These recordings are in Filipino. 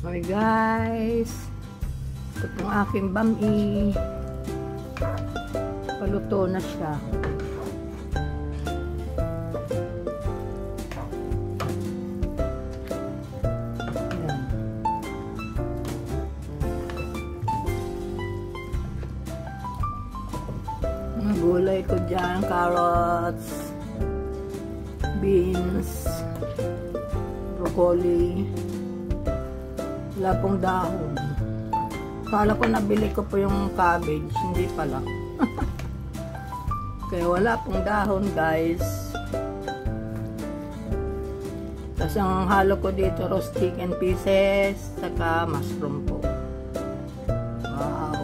Okay guys, ito pong aking bami. Paluto na siya. Ayan. Mga gulay ko dyan, carrots, beans, broccoli. Wala pong dahon. Kala ko nabili ko po yung cabbage, hindi pala. Kaya wala pong dahon guys. Tapos ang halo ko dito, roast chicken pieces, saka mushroom po. Wow.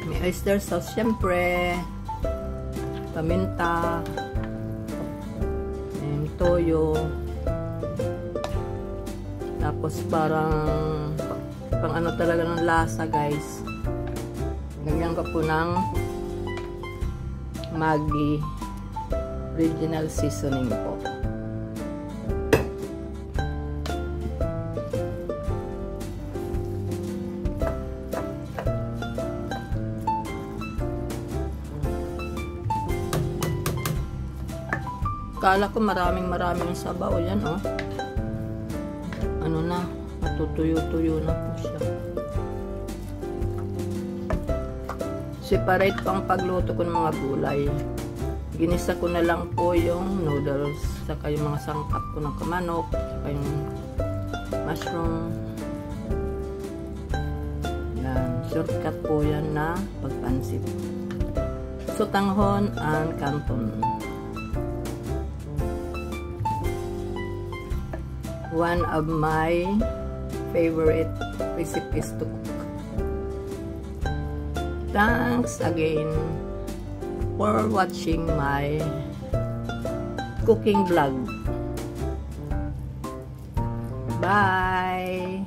May oyster sauce syempre. Paminta. And toyo. Tapos parang pang ano talaga ng lasa guys. Ganyan ko po ng Maggi original seasoning po. Kala ko maraming sabaw yan oh. Ano na, matutuyo-tuyo na po siya. Separate pang pagluto ko ng mga gulay. Ginisa ko na lang po yung noodles, saka yung mga sangkap ko ng kamanok, saka yung mushroom. Yan, shortcut po yan na pagpansit. Sotanghon and canton. One of my favorite recipes to cook. Thanks again for watching my cooking vlog. Bye!